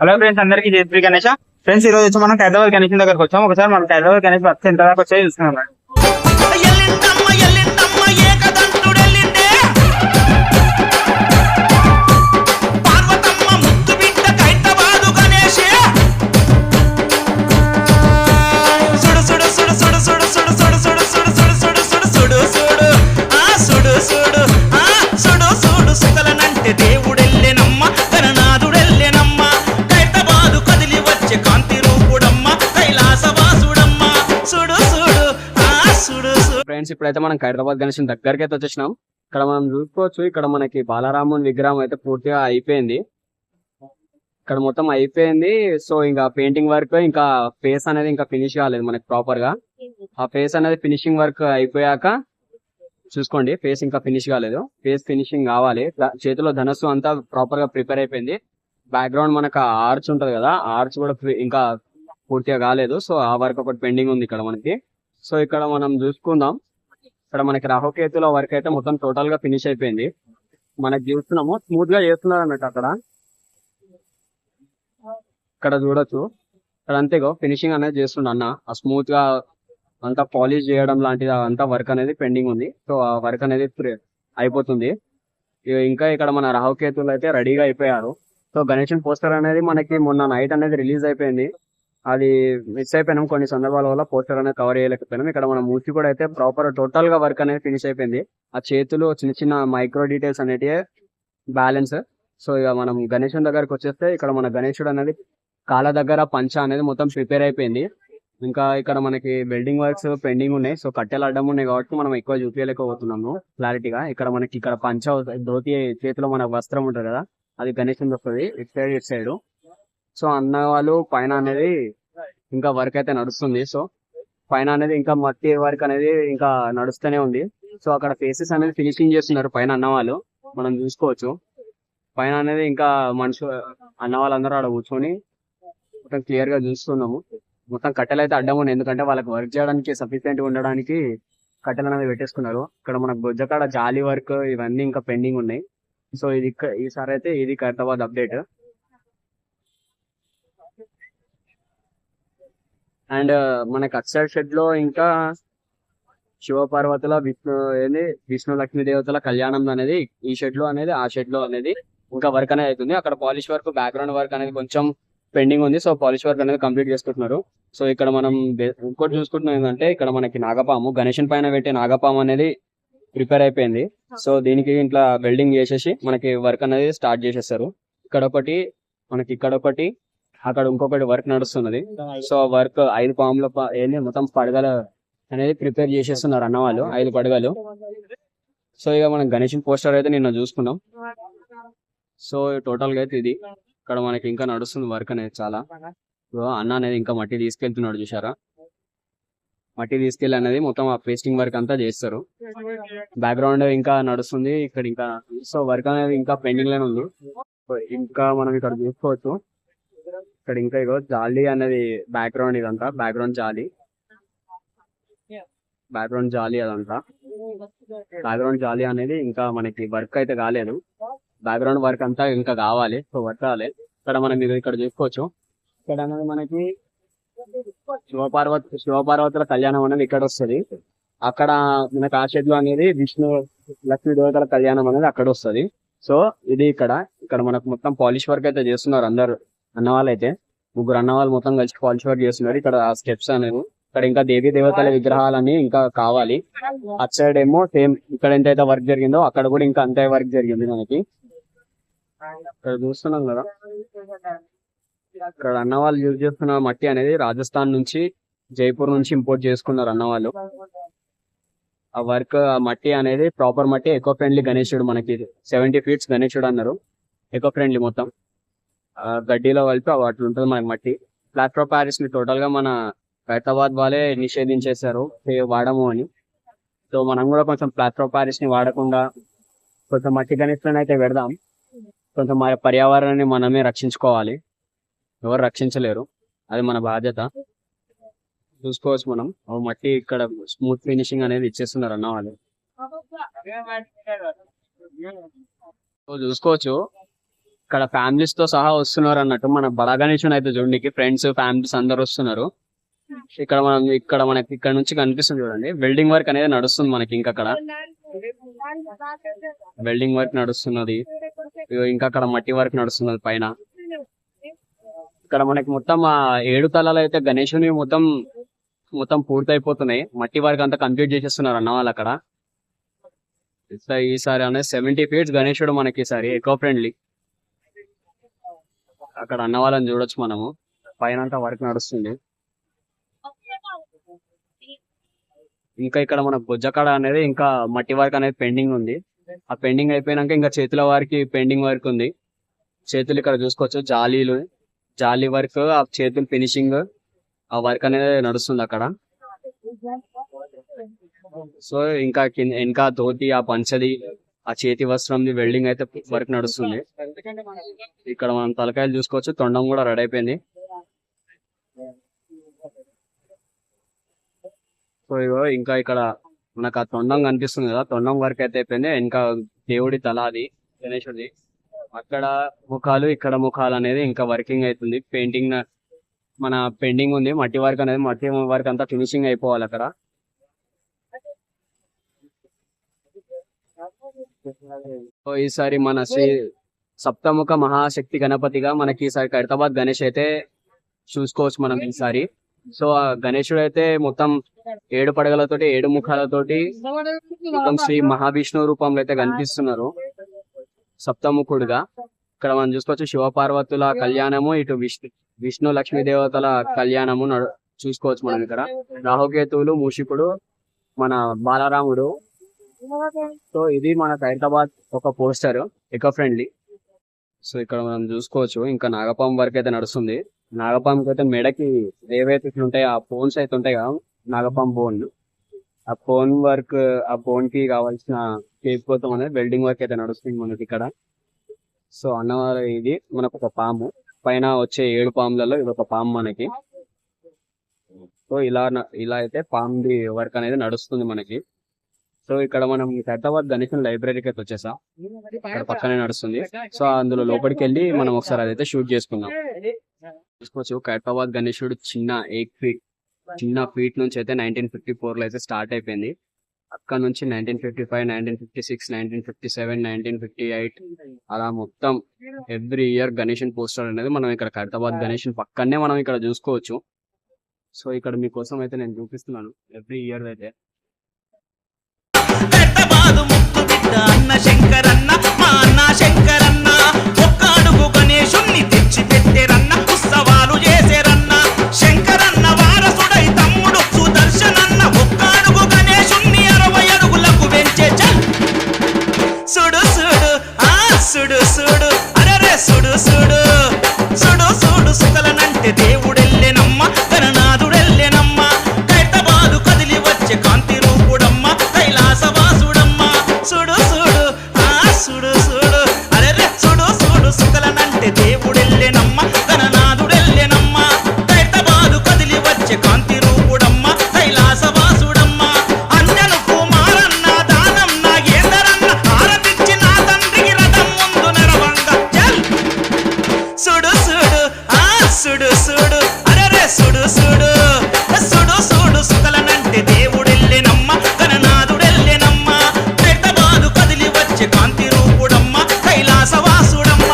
Hello friends, అందరికీ జై Shri Ganesh. Friends, ఈ రోజు వచ్చి మనం హైదరాబాద్ గణేష్ దగ్గరకు వచ్చాం. ఒకసారి మనం హైదరాబాద్ గణేష్ వస్తే ఎంత దాకా వచ్చాయి చూస్తున్నాం. ఫ్రెండ్స్, ఇప్పుడైతే మనం హైదరాబాద్ గణేష్ దగ్గరికి అయితే వచ్చేసినాం. ఇక్కడ మనం చూసుకోవచ్చు, ఇక్కడ మనకి బాలరాముని విగ్రహం అయితే పూర్తిగా అయిపోయింది. ఇక్కడ మొత్తం అయిపోయింది. సో ఇంకా పెయింటింగ్ వర్క్, ఇంకా ఫేస్ అనేది ఇంకా ఫినిష్ కాలేదు మనకి ప్రాపర్ గా. ఆ ఫేస్ అనేది ఫినిషింగ్ వర్క్ అయిపోయాక చూసుకోండి, ఫేస్ ఇంకా ఫినిష్ కాలేదు. ఫేస్ ఫినిషింగ్ కావాలి. చేతిలో ధనస్సు అంతా ప్రాపర్ గా ప్రిపేర్ అయిపోయింది. బ్యాక్గ్రౌండ్ మనకు ఆర్చ్ ఉంటది కదా, ఆర్చ్ కూడా ఇంకా పూర్తిగా కాలేదు. సో ఆ వర్క్ ఒకటి పెండింగ్ ఉంది ఇక్కడ మనకి. సో ఇక్కడ మనం చూసుకుందాం, ఇక్కడ మనకి రాహుకేతుల వర్క్ అయితే మొత్తం టోటల్ గా ఫినిష్ అయిపోయింది. మనకి చూస్తున్నాము స్మూత్ గా చేస్తున్నారు అన్నట్టు. ఇక్కడ చూడొచ్చు, ఇక్కడ అంతేగో ఫినిషింగ్ అనేది చేస్తుండ అన్న. ఆ స్మూత్ గా అంతా పాలిష్ చేయడం లాంటిది అంతా వర్క్ అనేది పెండింగ్ ఉంది. సో ఆ వర్క్ అనేది అయిపోతుంది. ఇంకా ఇక్కడ మన రాహుకేతులు అయితే రెడీగా అయిపోయారు. సో గణేషన్ పోస్టర్ అనేది మనకి మొన్న నైట్ అనేది రిలీజ్ అయిపోయింది. అది మిస్ అయిపోయినాం కొన్ని సందర్భాల వల్ల, పోస్టర్ అనేది కవర్ చేయలేకపోయినాం. ఇక్కడ మన మూర్తి కూడా అయితే ప్రాపర్ టోటల్ గా వర్క్ అనేది ఫినిష్ అయిపోయింది. ఆ చేతులు చిన్న చిన్న మైక్రో డీటెయిల్స్ అనేటివి బ్యాలెన్స్. సో ఇక మనం గణేశుని దగ్గరకు వచ్చేస్తే, ఇక్కడ మన గణేశుడు అనేది కాళ్ళ దగ్గర పంచ అనేది మొత్తం ప్రిపేర్ అయిపోయింది. ఇంకా ఇక్కడ మనకి వెల్డింగ్ వర్క్స్ పెండింగ్ ఉన్నాయి. సో కట్టెలు అడ్డం ఉన్నాయి కాబట్టి మనం ఎక్కువ చూపించలేకపోతున్నాము క్లారిటీగా. ఇక్కడ మనకి ఇక్కడ పంచ ధోతి చేతిలో మన వస్త్రం ఉంటుంది కదా, అది గణేశుని వస్తుంది ఇటు సైడ్. సో అన్న వాళ్ళు పైన అనేది ఇంకా వర్క్ అయితే నడుస్తుంది. సో పైన అనేది ఇంకా మట్టి వర్క్ అనేది ఇంకా నడుస్తూనే ఉంది. సో అక్కడ ఫేసెస్ అనేది ఫినిషింగ్ చేస్తున్నారు పైన అన్న వాళ్ళు, మనం చూసుకోవచ్చు. పైన అనేది ఇంకా మనుషులు అన్న వాళ్ళందరూ ఆడ కూర్చొని మొత్తం క్లియర్ గా చూస్తున్నాము. మొత్తం కట్టెలు అయితే అడ్డం ఉన్నాయి, ఎందుకంటే వాళ్ళకి వర్క్ చేయడానికి సఫిషియెంట్ ఉండడానికి కట్టెలు అనేది పెట్టేసుకున్నారు. ఇక్కడ మనకు బొజ్జకాడ జాలి వర్క్ ఇవన్నీ ఇంకా పెండింగ్ ఉన్నాయి. సో ఇది ఈసారి అయితే ఇది హైదరాబాద్ అప్డేట్. అండ్ మనకి అక్షర్ షెడ్ లో ఇంకా శివపార్వతుల విష్ణు లక్ష్మీ దేవతల కళ్యాణం అనేది ఈ షెడ్ లో అనేది ఆ షెడ్ లో అనేది ఇంకా వర్క్ అనేది అవుతుంది. అక్కడ పాలిష్ వర్క్, బ్యాక్గ్రౌండ్ వర్క్ అనేది కొంచెం పెండింగ్ ఉంది. సో పాలిష్ వర్క్ అనేది కంప్లీట్ చేసుకుంటున్నారు. సో ఇక్కడ మనం ఇంకోటి చూసుకుంటున్నాం ఏంటంటే, ఇక్కడ మనకి నాగపాము, గణేషన్ పైన పెట్టే నాగపాము అనేది ప్రిపేర్ అయిపోయింది. సో దీనికి ఇంట్లో వెల్డింగ్ చేసేసి మనకి వర్క్ అనేది స్టార్ట్ చేసేస్తారు. ఇక్కడ ఒకటి అక్కడ ఇంకొకటి వర్క్ నడుస్తున్నది. సో వర్క్ 5 పాముల మొత్తం పడగల అనేది ప్రిపేర్ చేసేస్తున్నారు అన్న వాళ్ళు, 5 పడగలు. సో ఇక మనం గణేషన్ పోస్టర్ అయితే నిన్న చూసుకున్నాం. సో టోటల్ గా అయితే ఇది ఇక్కడ మనకి ఇంకా నడుస్తుంది వర్క్ అనేది చాలా. సో అన్న అనేది ఇంకా మట్టి తీసుకెళ్తున్నాడు, చూసారా? మట్టి తీసుకెళ్ళి అనేది మొత్తం ఆ పేస్టింగ్ వర్క్ అంతా చేస్తారు. బ్యాక్గ్రౌండ్ ఇంకా నడుస్తుంది ఇక్కడ ఇంకా. సో వర్క్ అనేది ఇంకా పెండింగ్ లోనే ఉంది. ఇంకా మనం ఇక్కడ చూసుకోవచ్చు, ఇక్కడ ఇంకా ఇగో జాలి అనేది బ్యాక్గ్రౌండ్, ఇదంతా బ్యాక్గ్రౌండ్ జాలి అదంతా బ్యాక్గ్రౌండ్ జాలి అనేది ఇంకా మనకి వర్క్ అయితే కాలేదు. బ్యాక్గ్రౌండ్ వర్క్ అంతా ఇంకా కావాలి. సో వర్క్ కావాలి. ఇక్కడ మనం ఇక్కడ చూసుకోవచ్చు, ఇక్కడ అనేది మనకి శివపార్వతుల కళ్యాణం అనేది ఇక్కడ వస్తుంది. అక్కడ మనకి ఆ షెడ్ లో అనేది విష్ణు లక్ష్మీ దేవతల కళ్యాణం అనేది అక్కడ వస్తుంది. సో ఇది ఇక్కడ మనకు మొత్తం పాలిష్ వర్క్ అయితే చేస్తున్నారు అందరు అన్నవాళ్ళు అయితే. 3 అన్నవాళ్ళు మొత్తం కలిసి పాలిష్ వర్క్ చేస్తున్నారు. ఇక్కడ ఆ స్టెప్స్ అనేది, ఇక్కడ ఇంకా దేవీ దేవతల విగ్రహాలన్నీ ఇంకా కావాలి. అటు సైడ్ ఏమో సేమ్ ఇక్కడ ఎంతైతే వర్క్ జరిగిందో అక్కడ కూడా ఇంకా అంతే వర్క్ జరిగింది మనకి. ఇక్కడ చూస్తున్నాం కదా, ఇక్కడ అన్నవాళ్ళు యూజ్ చేస్తున్న మట్టి అనేది రాజస్థాన్ నుంచి, జైపూర్ నుంచి ఇంపోర్ట్ చేసుకున్నారు అన్నవాళ్ళు. ఆ వర్క్, ఆ మట్టి అనేది ప్రాపర్ మట్టి, ఎకో ఫ్రెండ్లీ గణేశుడు. మనకి 70 ఫీట్స్ గణేశుడు అన్నారు, ఎకో ఫ్రెండ్లీ. మొత్తం గడ్డిలో కలిపి అట్లా ఉంటుంది మనకి మట్టి. ప్లాస్టర్ ఆఫ్ ప్యారిస్ ని టోటల్ గా మన హైదరాబాద్ వాళ్ళే నిషేధించేశారు వాడము అని. సో మనం కూడా కొంచెం ప్లాస్టర్ ఆఫ్ ప్యారిస్ ని వాడకుండా కొంచెం మట్టి గణేశులను అయితే పెడదాం. కొంచెం మన పర్యావరణాన్ని మనమే రక్షించుకోవాలి, ఎవరు రక్షించలేరు, అది మన బాధ్యత. చూసుకోవచ్చు మనం మట్టి ఇక్కడ స్మూత్ ఫినిషింగ్ అనేది ఇచ్చేస్తున్నారు అన్న వాళ్ళు. చూసుకోవచ్చు ఇక్కడ ఫ్యామిలీస్ తో సహా వస్తున్నారు అన్నట్టు. మన బడా గణేష్ అయితే చూడండి, ఫ్రెండ్స్ ఫ్యామిలీస్ అందరు వస్తున్నారు. ఇక్కడ మనకి ఇక్కడ నుంచి కనిపిస్తుంది చూడండి, వెల్డింగ్ వర్క్ అనేది నడుస్తుంది మనకి. ఇంకా అక్కడ వెల్డింగ్ వర్క్ నడుస్తున్నది, ఇంకా అక్కడ మట్టి వర్క్ నడుస్తున్నది పైన. ఇక్కడ మనకి మొత్తం ఆ 7 తలాలు అయితే గణేశుని మొత్తం పూర్తి అయిపోతున్నాయి. మట్టి వర్క్ అంతా కంప్లీట్ చేసేస్తున్నారు అన్న వాళ్ళు అక్కడ. ఈసారి అనేది 70 feet గణేశుడు మనకి ఈసారి ఎకో ఫ్రెండ్లీ. అక్కడ అన్న వాళ్ళని చూడొచ్చు మనము, పైన అంతా వర్క్ నడుస్తుంది. ఇంకా ఇక్కడ మన బొజ్జకాడ అనేది ఇంకా మట్టి వర్క్ అనేది పెండింగ్ ఉంది. ఆ పెండింగ్ అయిపోయినాక ఇంకా చేతుల వారికి పెండింగ్ వర్క్ ఉంది. చేతులు ఇక్కడ చూసుకోవచ్చు, జాలీ వర్క్, ఆ చేతులు ఫినిషింగ్, ఆ వర్క్ అనేది నడుస్తుంది అక్కడ. సో ఇంకా ధోతి, ఆ పంచది, ఆ చేతి వస్త్రంది వెల్డింగ్ అయితే వర్క్ నడుస్తుంది. ఇక్కడ మనం తలకాయలు చూసుకోవచ్చు, తొండం కూడా రెడీ అయిపోయింది. సో ఇగో ఇంకా ఇక్కడ మనకు ఆ తొండం కనిపిస్తుంది కదా, తొండం వర్క్ అయితే అయిపోయింది. ఇంకా దేవుడి తల అది గణేశుడి, అక్కడ ముఖాలు, ఇక్కడ ముఖాలు అనేది ఇంకా వర్కింగ్ అవుతుంది. పెయింటింగ్ మన పెండింగ్ ఉంది. మట్టి వర్క్ అనేది, మట్టి వర్క్ అంతా ఫినిషింగ్ అయిపోవాలి అక్కడ. సో ఈసారి మన శ్రీ సప్తముఖ మహాశక్తి గణపతిగా మనకి ఈసారి ఖైరతాబాద్ గణేష్ అయితే చూసుకోవచ్చు మనం ఈసారి. సో ఆ గణేశుడు అయితే మొత్తం 7 పడగలతోటి, 7 ముఖాలతోటి మొత్తం శ్రీ మహావిష్ణు రూపంలో అయితే కనిపిస్తున్నారు సప్తముఖుడుగా. ఇక్కడ మనం చూసుకోవచ్చు శివపార్వతుల కళ్యాణము, ఇటు విష్ణు లక్ష్మీ దేవతల కళ్యాణము చూసుకోవచ్చు మనం ఇక్కడ. రాహుకేతువులు, మూషికుడు, మన బాలరాముడు. సో ఇది మన ఖైరతాబాద్ ఒక పోస్టర్, ఎకో ఫ్రెండ్లీ. సో ఇక్కడ మనం చూసుకోవచ్చు ఇంకా నాగపాము వర్క్ అయితే నడుస్తుంది. నాగపాముకి అయితే మెడకి ఏవైతే ఉంటాయి ఆ బోన్స్ అయితే ఉంటాయి కదా, నాగపాము బోన్, ఆ బోన్ వర్క్, ఆ బోన్ కి కావాల్సిన కేక్ కోసం అనేది వెల్డింగ్ వర్క్ అయితే నడుస్తుంది మనకి ఇక్కడ. సో అన్నవారు ఇది మనకు ఒక పాము, పైన వచ్చే 7 పాములలో ఇది ఒక పాము మనకి. సో ఇలా అయితే పాముది వర్క్ అనేది నడుస్తుంది మనకి. సో ఇక్కడ మనం ఖైరతాబాద్ గణేష్ లైబ్రరీకి అయితే వచ్చేసా, ఇక్కడ పక్కనే నడుస్తుంది. సో అందులో లోపలికి వెళ్ళి మనం ఒకసారి అదైతే షూట్ చేసుకుందాం. చూసుకోవచ్చు ఖైరతాబాద్ గణేశుడు చిన్న 8 feet చిన్న ఫీట్ నుంచి అయితే 1954 లో అయితే స్టార్ట్ అయిపోయింది. అక్కడ నుంచి 1955, 1956, 1957, 1958 అలా మొత్తం ఎవ్రీ ఇయర్ గణేషన్ పోస్టర్ అనేది మనం ఇక్కడ ఖైరతాబాద్ గణేషన్ పక్కనే మనం ఇక్కడ చూసుకోవచ్చు. సో ఇక్కడ మీకోసం అయితే నేను చూపిస్తున్నాను ఎవ్రీ ఇయర్ అయితే. అన్న శంకరన్న, మా అన్న శంకరన్న, ఒక్క అడుగు గణేశుణ్ణి తెచ్చి పెట్టేరన్న, ఉత్సవాలు చేసేరన్న. శంకరన్న వారసుడై తమ్ముడు సుదర్శనన్న, ఒక్క అడుగు గణేశుణ్ణి 60 అడుగులకు పెంచే. సుడు సుడు ఆ సుడు సుడు అరే సుడు సుడు సుడు సుడు సుకలనంటే దేవుడెల్లెనమ్మ, గణనాథుడెల్లెనమ్మ. ఖైరతాబాదు కదిలి వచ్చే కాంతి రూపుడమ్మ, కైలాసవాసుడమ్మ. సుడు సుడు ఆ సుడు సుడు అరే సుడు సుడు సుకలనంటే దేవుడెల్లెనమ్మ, గణనాథుడెల్లెనమ్మ. ఖైరతాబాదు కదిలి వచ్చే కాంతి రూపుడమ్మ, కైలాసవాసుడమ్మ. అన్నను కుమారన్న, దానం నాగేందరన్న, ఆరతిచ్చి నా తండ్రికి రథం ముందు నరవంగ. సుడు సుడు ఆ సుడు సుడు అరే సుడు సుడు సుడు సుడు సుకలనంటే దేవుడెల్లెనమ్మ, గణనాథుడెల్లెనమ్మ. ఖైరతాబాదు కదిలి వచ్చే కాంతి రూపుడమ్మ, కైలాసవాసుడమ్మ.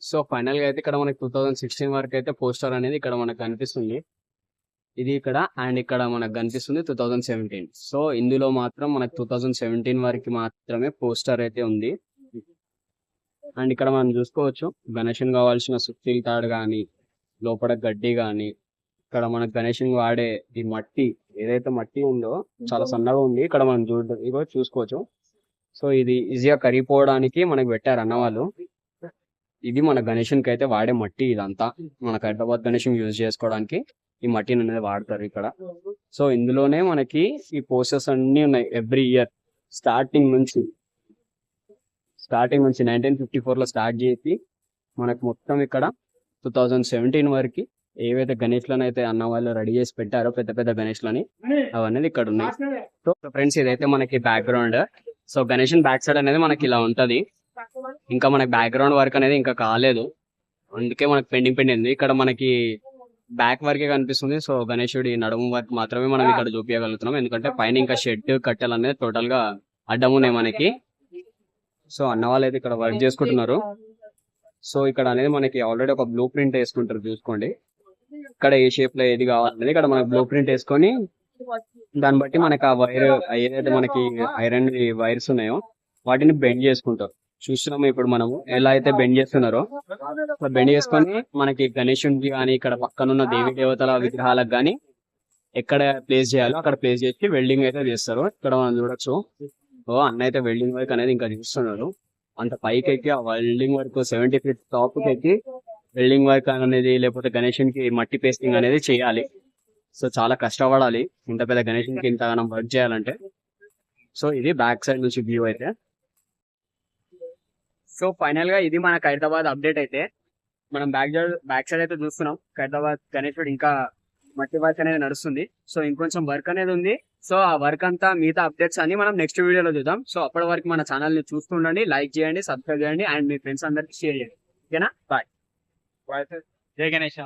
సో ఫైనల్ గా అయితే ఇక్కడ మనకి 2016 వరకు అయితే పోస్టర్ అనేది ఇక్కడ మనకు కనిపిస్తుంది. ఇది ఇక్కడ అండ్ ఇక్కడ మనకు కనిపిస్తుంది 2017. సో ఇందులో మాత్రం మనకు 2017 వరకు మాత్రమే పోస్టర్ అయితే ఉంది. అండ్ ఇక్కడ మనం చూసుకోవచ్చు గణేషన్ కావాల్సిన సుత్తిల తాడు కానీ, లోపల గడ్డి కానీ, ఇక్కడ మనకు గణేషన్ వాడే ఈ మట్టి ఏదైతే మట్టి ఉందో చాలా సన్నగా ఉంది. ఇక్కడ మనం ఇగో చూసుకోవచ్చు. సో ఇది ఈజీగా కరిగిపోవడానికి మనకు పెట్టారు అన్న వాళ్ళు. ఇది మన గణేషన్ కి అయితే వాడే మట్టి, ఇదంతా మన ఖైరతాబాద్ గణేషన్ యూజ్ చేసుకోవడానికి ఈ మట్టిని అనేది వాడతారు ఇక్కడ. సో ఇందులోనే మనకి ఈ పోస్టర్స్ అన్ని ఉన్నాయి ఎవ్రీ ఇయర్ స్టార్టింగ్ నుంచి 1954 లో స్టార్ట్ చేసి మనకు మొత్తం ఇక్కడ 2017 వరకు ఏవైతే గణేష్లను అయితే అన్న వాళ్ళు రెడీ చేసి పెట్టారో పెద్ద పెద్ద గణేష్లని అవన్నీ ఇక్కడ ఉన్నాయి. సో ఫ్రెండ్స్ ఇదైతే మనకి background. So Ganeshan back side అనేది మనకి ఇలా ఉంటది. ఇంకా మనకి బ్యాక్గ్రౌండ్ వర్క్ అనేది ఇంకా కాలేదు, అందుకే మనకి పెండింగ్ ఉంది. ఇక్కడ మనకి బ్యాక్ వర్కే కనిపిస్తుంది. సో గణేశుడి నడుము వర్క్ మాత్రమే మనం ఇక్కడ చూపించగలుగుతున్నాం, ఎందుకంటే పైన ఇంకా షెడ్ కట్టెలు అనేది టోటల్ గా అడ్డం ఉన్నాయి మనకి. సో అన్న వాళ్ళు అయితే ఇక్కడ వర్క్ చేసుకుంటున్నారు. సో ఇక్కడ అనేది మనకి ఆల్రెడీ ఒక బ్లూ ప్రింట్ వేసుకుంటారు, చూసుకోండి ఇక్కడ ఏ షేప్ లో ఏది కావాలనేది ఇక్కడ మనకి బ్లూ ప్రింట్ వేసుకొని దాన్ని బట్టి మనకి ఆ వైర్ ఏదైతే మనకి ఐరన్ వైర్స్ ఉన్నాయో వాటిని బెండ్ చేసుకుంటారు. చూస్తున్నాము ఇప్పుడు మనము ఎలా అయితే బెండ్ చేస్తున్నారో బెండ్ చేసుకొని మనకి గణేశునికి కానీ ఇక్కడ పక్కనున్న దేవి దేవతల విగ్రహాలకు కానీ ఎక్కడ ప్లేస్ చేయాలో అక్కడ ప్లేస్ చేసి వెల్డింగ్ అయితే చేస్తారు. ఇక్కడ మనం చూడొచ్చు, ఓ అన్న అయితే వెల్డింగ్ వర్క్ అనేది ఇంకా చూస్తున్నారు. అంత పైకి ఎక్కి ఆ వెల్డింగ్ వర్క్ 70 feet టాప్ కి ఎక్కి వెల్డింగ్ వర్క్ అనేది లేకపోతే గణేశునికి మట్టి పేస్టింగ్ అనేది చేయాలి. సో చాలా కష్టపడాలి ఇంత పెద్ద గణేశునికి ఇంతగానం వర్క్ చేయాలంటే. సో ఇది బ్యాక్ సైడ్ నుంచి వ్యూ అయితే. సో ఫైనల్ గా ఇది మన ఖైరతాబాద్ అప్డేట్ అయితే. మనం బ్యాక్ సైడ్ అయితే చూస్తున్నాం, ఖైరతాబాద్ గణేశుడు ఇంకా మట్టి వర్క్ అనేది నడుస్తుంది. సో ఇంకొంచెం వర్క్ అనేది ఉంది. సో ఆ వర్క్ అంతా మిగతా అప్డేట్స్ అన్ని మనం నెక్స్ట్ వీడియోలో చూద్దాం. సో అప్పటి వరకు మన ఛానల్ ని చూస్తుండండి, లైక్ చేయండి, సబ్స్క్రైబ్ చేయండి అండ్ మీ ఫ్రెండ్స్ అందరికి షేర్ చేయండి. ఓకేనా? బాయ్. జై గణేష్.